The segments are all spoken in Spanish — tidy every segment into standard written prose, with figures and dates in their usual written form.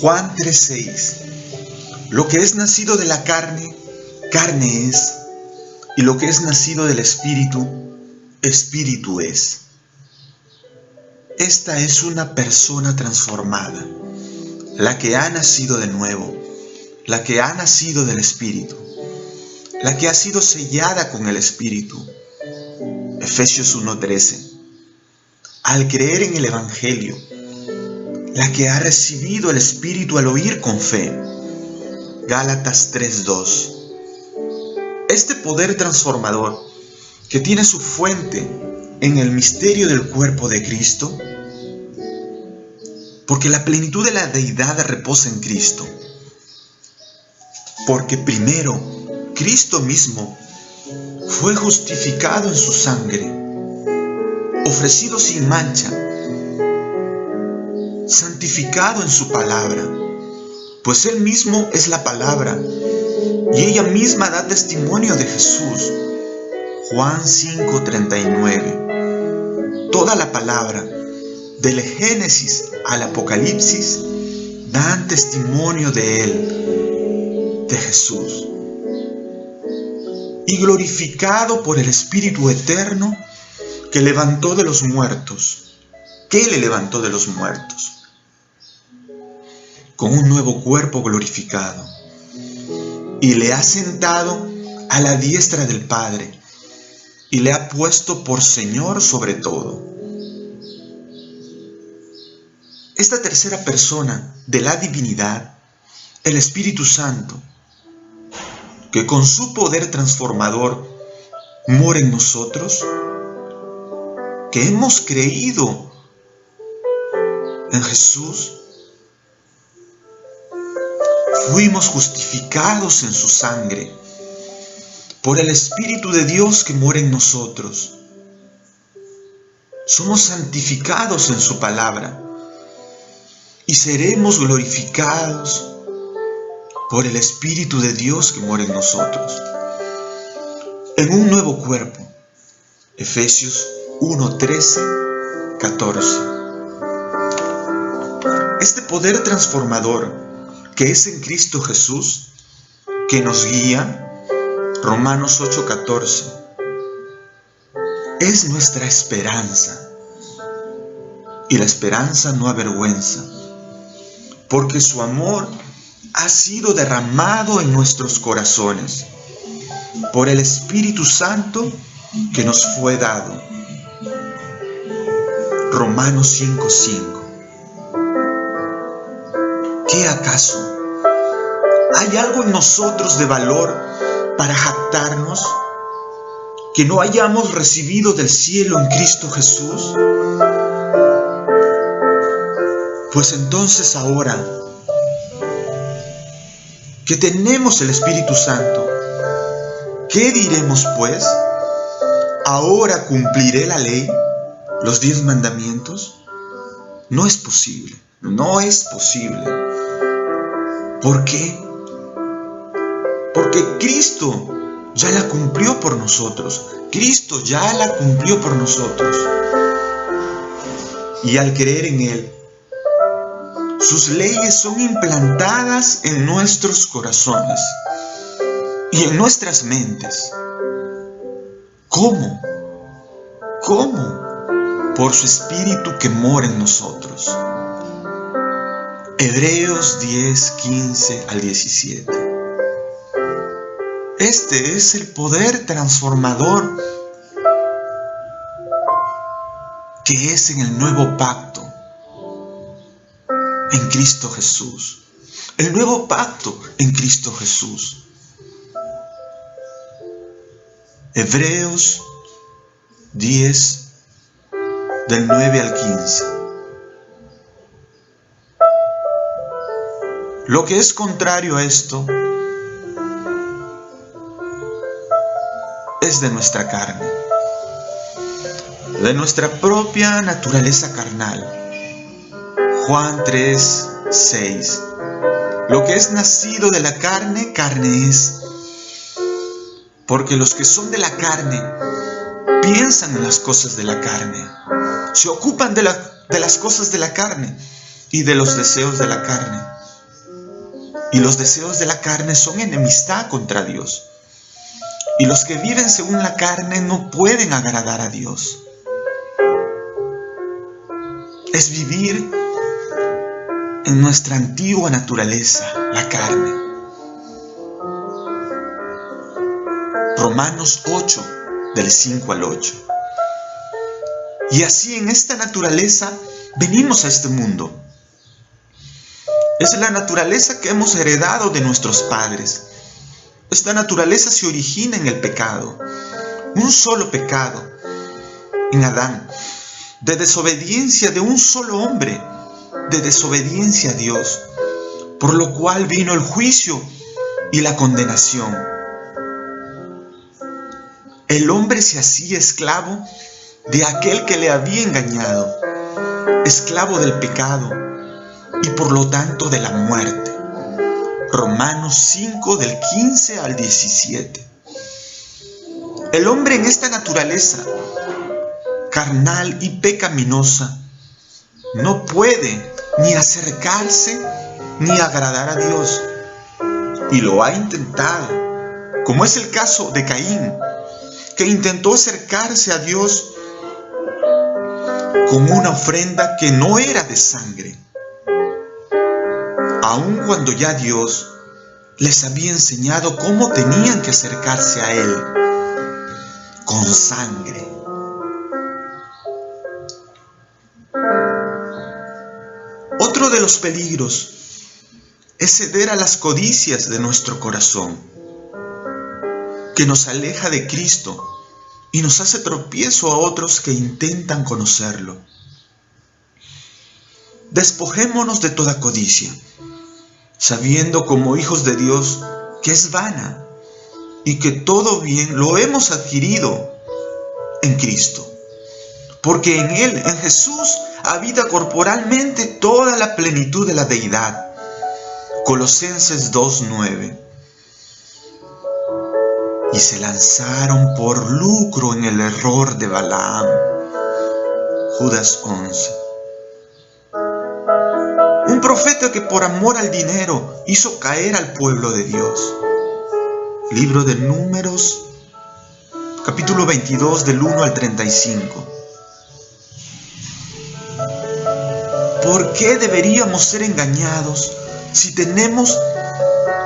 Juan 3:6. Lo que es nacido de la carne, carne es, y lo que es nacido del Espíritu, Espíritu es. Esta es una persona transformada, la que ha nacido de nuevo, la que ha nacido del Espíritu, la que ha sido sellada con el Espíritu. Efesios 1:13. Al creer en el Evangelio, la que ha recibido el Espíritu al oír con fe. Gálatas 3:2. Este poder transformador, que tiene su fuente en el misterio del cuerpo de Cristo, porque la plenitud de la deidad reposa en Cristo, porque primero Cristo mismo fue justificado en su sangre, ofrecido sin mancha, santificado en su palabra, pues Él mismo es la palabra, y ella misma da testimonio de Jesús. Juan 5:39. Toda la palabra, del Génesis al Apocalipsis, dan testimonio de Él, de Jesús. Y glorificado por el Espíritu eterno que levantó de los muertos. ¿Qué le levantó de los muertos? Con un nuevo cuerpo glorificado. Y le ha sentado a la diestra del Padre. Y le ha puesto por Señor sobre todo. Esta tercera persona de la divinidad, el Espíritu Santo, que con su poder transformador mora en nosotros, que hemos creído en Jesús, fuimos justificados en su sangre por el Espíritu de Dios que mora en nosotros. Somos santificados en su palabra y seremos glorificados por el Espíritu de Dios que mora en nosotros, en un nuevo cuerpo. Efesios 1:13-14. Este poder transformador que es en Cristo Jesús, que nos guía, Romanos 8:14, es nuestra esperanza. Y la esperanza no avergüenza, porque su amor ha sido derramado en nuestros corazones por el Espíritu Santo que nos fue dado. Romanos 5:5. ¿Qué acaso? ¿Hay algo en nosotros de valor para jactarnos que no hayamos recibido del cielo en Cristo Jesús? Pues entonces ahora que tenemos el Espíritu Santo, ¿qué diremos pues? ¿Ahora cumpliré la ley, los 10 mandamientos? No es posible, no es posible. ¿Por qué? Porque Cristo ya la cumplió por nosotros. Cristo ya la cumplió por nosotros. Y al creer en Él, sus leyes son implantadas en nuestros corazones y en nuestras mentes. ¿Cómo? ¿Cómo? Por su Espíritu que mora en nosotros. Hebreos 10:15-17. Este es el poder transformador que es en el nuevo pacto en Cristo Jesús. El nuevo pacto en Cristo Jesús. Hebreos 10, del 9 al 15. Lo que es contrario a esto es de nuestra carne, de nuestra propia naturaleza carnal. Juan 3:6. Lo que es nacido de la carne, carne es. Porque los que son de la carne piensan en las cosas de la carne, se ocupan de las cosas de la carne y de los deseos de la carne. y los deseos de la carne son enemistad contra Dios. Y los que viven según la carne no pueden agradar a Dios. Es vivir en nuestra antigua naturaleza, la carne. Romanos 8, del 5 al 8. Y así en esta naturaleza venimos a este mundo. Es la naturaleza que hemos heredado de nuestros padres. Esta naturaleza se origina en el pecado. Un solo pecado en Adán, de desobediencia de un solo hombre, de desobediencia a Dios, por lo cual vino el juicio y la condenación. El hombre se hacía esclavo de aquel que le había engañado, esclavo del pecado y por lo tanto de la muerte. Romanos 5 del 15 al 17. El hombre en esta naturaleza carnal y pecaminosa no puede ni acercarse ni agradar a Dios, y lo ha intentado, como es el caso de Caín, que intentó acercarse a Dios con una ofrenda que no era de sangre, aun cuando ya Dios les había enseñado cómo tenían que acercarse a Él, con sangre. Otro de los peligros es ceder a las codicias de nuestro corazón, que nos aleja de Cristo y nos hace tropiezo a otros que intentan conocerlo. Despojémonos de toda codicia, sabiendo como hijos de Dios que es vana y que todo bien lo hemos adquirido en Cristo, porque en Él, en Jesús, habita corporalmente toda la plenitud de la deidad. Colosenses 2:9. Y se lanzaron por lucro en el error de Balaam. Judas 11. Un profeta que por amor al dinero hizo caer al pueblo de Dios. Libro de Números, capítulo 22, del 1 al 35. ¿Por qué deberíamos ser engañados si tenemos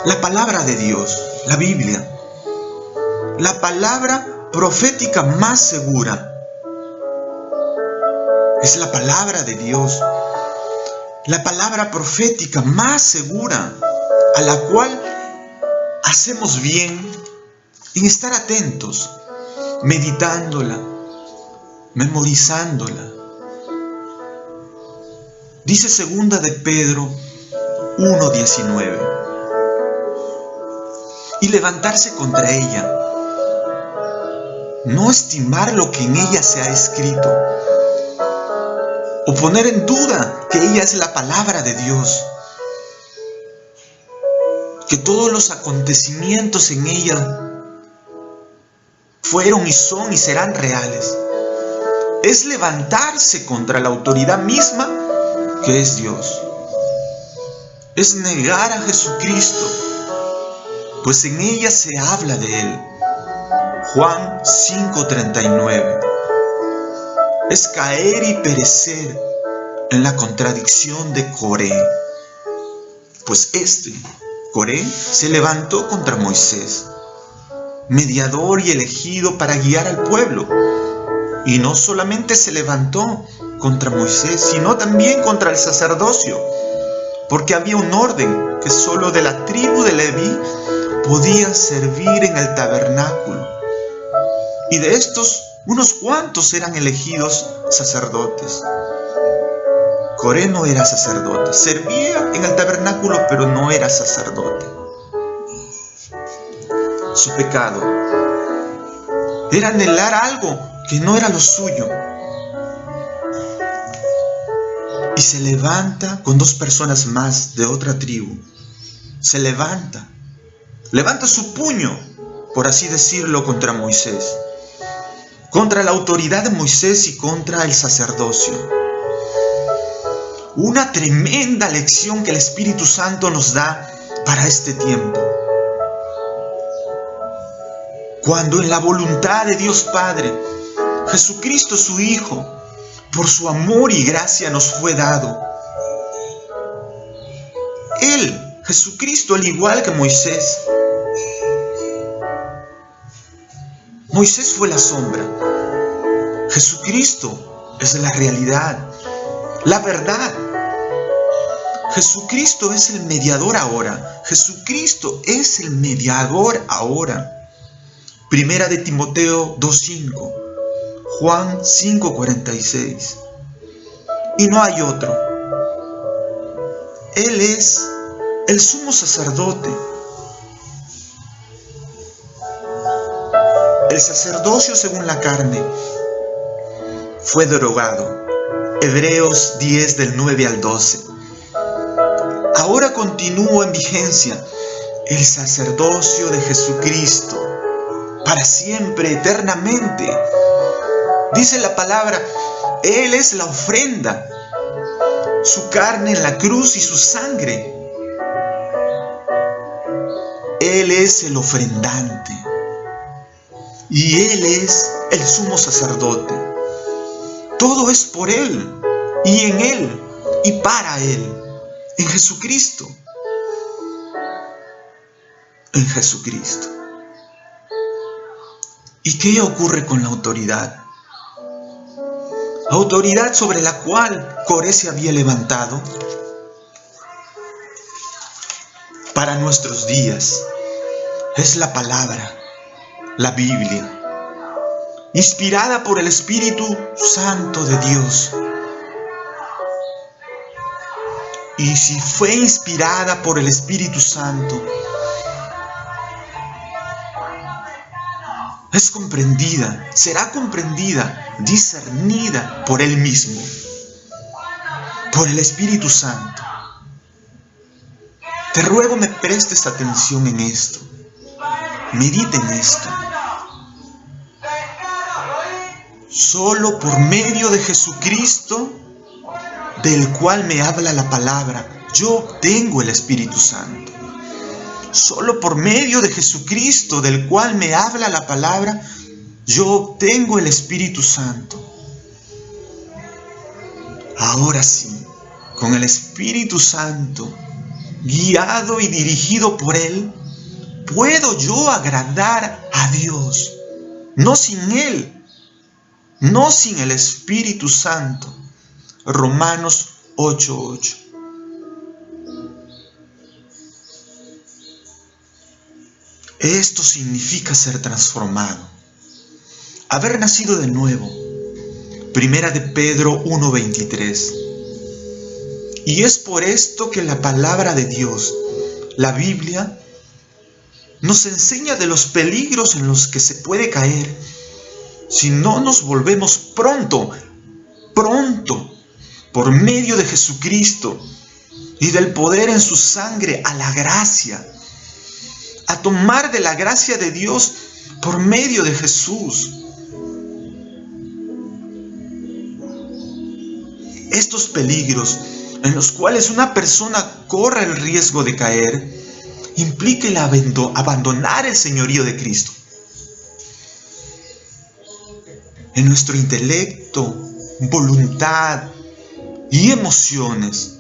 la palabra de Dios, la Biblia? La palabra profética más segura es la palabra de Dios. La palabra profética más segura, a la cual hacemos bien en estar atentos, meditándola, memorizándola. Dice segunda de Pedro 1:19. Y levantarse contra ella, no estimar lo que en ella se ha escrito, o poner en duda que ella es la palabra de Dios, que todos los acontecimientos en ella fueron y son y serán reales. Es levantarse contra la autoridad misma que es Dios. Es negar a Jesucristo, pues en ella se habla de Él. Juan 5:39. Es caer y perecer en la contradicción de Coré, pues Coré se levantó contra Moisés, mediador y elegido para guiar al pueblo, y no solamente se levantó contra Moisés, sino también contra el sacerdocio, porque había un orden que solo de la tribu de Leví podían servir en el tabernáculo, y de estos unos cuantos eran elegidos sacerdotes. Coré no era sacerdote, servía en el tabernáculo, pero no era sacerdote. Su pecado era anhelar algo que no era lo suyo. Y se levanta con dos personas más de otra tribu. Se levanta su puño, por así decirlo, contra Moisés, contra la autoridad de Moisés y contra el sacerdocio. Una tremenda lección que el Espíritu Santo nos da para este tiempo. Cuando en la voluntad de Dios Padre, Jesucristo su Hijo, por su amor y gracia nos fue dado. Él, Jesucristo, al igual que Moisés. Moisés fue la sombra. Jesucristo es la realidad, la verdad. Jesucristo es el mediador ahora. Jesucristo es el mediador ahora. Primera de Timoteo 2:5, Juan 5:46. Y no hay otro. Él es el sumo sacerdote. El sacerdocio según la carne fue derogado. Hebreos 10 del 9 al 12. Ahora continúa en vigencia el sacerdocio de Jesucristo para siempre, eternamente. Dice la palabra, Él es la ofrenda, su carne en la cruz y su sangre. Él es el ofrendante y Él es el sumo sacerdote. Todo es por Él y en Él y para Él, en Jesucristo. En Jesucristo. ¿Y qué ocurre con la autoridad? Autoridad sobre la cual Coré se había levantado para nuestros días. Es la palabra, la Biblia, inspirada por el Espíritu Santo de Dios. Y si fue inspirada por el Espíritu Santo, es comprendida, será comprendida, discernida por Él mismo, por el Espíritu Santo. Te ruego me prestes atención en esto, medita en esto. Solo por medio de Jesucristo, del cual me habla la palabra, yo obtengo el Espíritu Santo. Solo por medio de Jesucristo, del cual me habla la palabra, yo obtengo el Espíritu Santo. Ahora sí, con el Espíritu Santo, guiado y dirigido por Él, puedo yo agradar a Dios. No sin Él, no sin el Espíritu Santo. Romanos 8:8. Esto significa ser transformado, haber nacido de nuevo. Primera de Pedro 1:23. Y es por esto que la palabra de Dios, la Biblia, nos enseña de los peligros en los que se puede caer si no nos volvemos pronto, por medio de Jesucristo y del poder en su sangre, a la gracia, a tomar de la gracia de Dios por medio de Jesús. Estos peligros en los cuales una persona corre el riesgo de caer, implica el abandonar el señorío de Cristo. En nuestro intelecto, voluntad y emociones,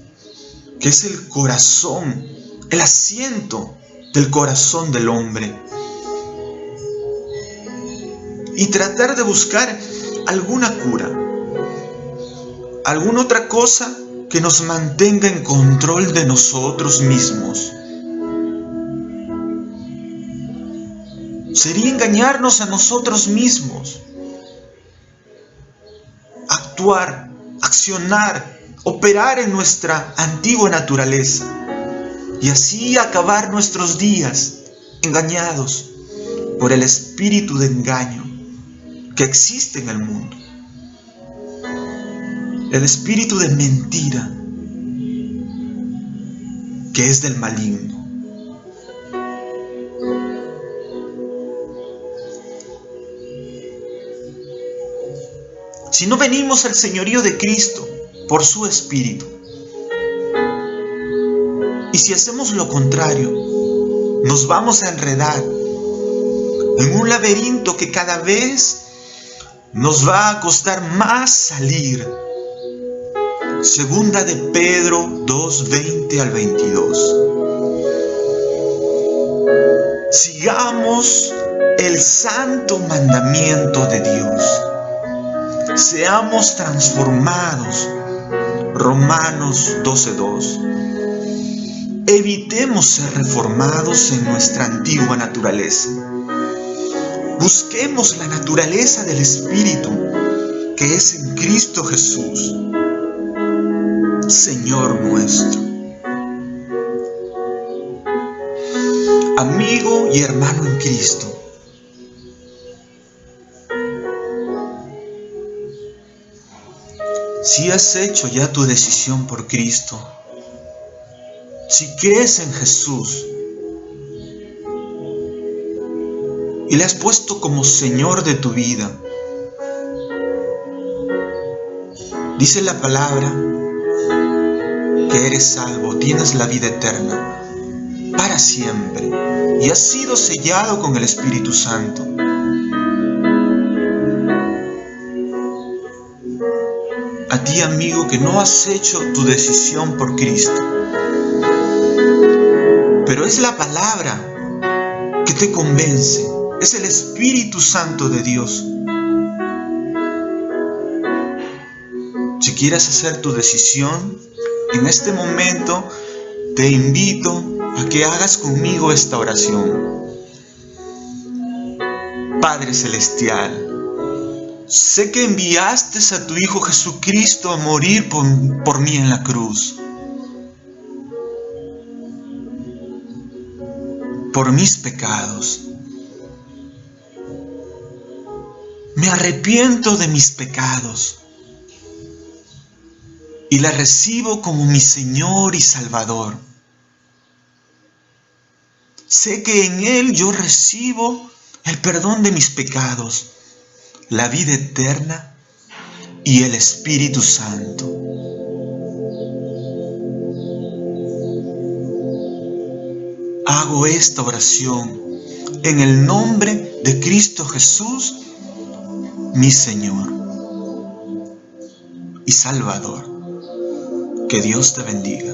que es el corazón, el asiento del corazón del hombre. Y tratar de buscar alguna cura, alguna otra cosa que nos mantenga en control de nosotros mismos. Sería engañarnos a nosotros mismos. Actuar, accionar, operar en nuestra antigua naturaleza y así acabar nuestros días engañados por el espíritu de engaño que existe en el mundo. El espíritu de mentira que es del maligno. Si no venimos al señorío de Cristo por su Espíritu Y si hacemos lo contrario, nos vamos a enredar en un laberinto que cada vez nos va a costar más salir. Segunda de Pedro 2:20 al 22. Sigamos el santo mandamiento de Dios. Seamos transformados. Romanos 12:2. Evitemos ser reformados en nuestra antigua naturaleza. Busquemos la naturaleza del Espíritu, que es en Cristo Jesús, Señor nuestro. Amigo y hermano en Cristo, si has hecho ya tu decisión por Cristo, si crees en Jesús y le has puesto como Señor de tu vida, dice la palabra que eres salvo, tienes la vida eterna para siempre y has sido sellado con el Espíritu Santo. A ti, amigo, que no has hecho tu decisión por Cristo, pero es la palabra que te convence, es el Espíritu Santo de Dios. Si quieres hacer tu decisión, en este momento te invito a que hagas conmigo esta oración. Padre Celestial, sé que enviaste a tu Hijo Jesucristo a morir por mí en la cruz, por mis pecados. Me arrepiento de mis pecados y la recibo como mi Señor y Salvador. Sé que en Él yo recibo el perdón de mis pecados, la vida eterna y el Espíritu Santo. Hago esta oración en el nombre de Cristo Jesús, mi Señor y Salvador. Que Dios te bendiga.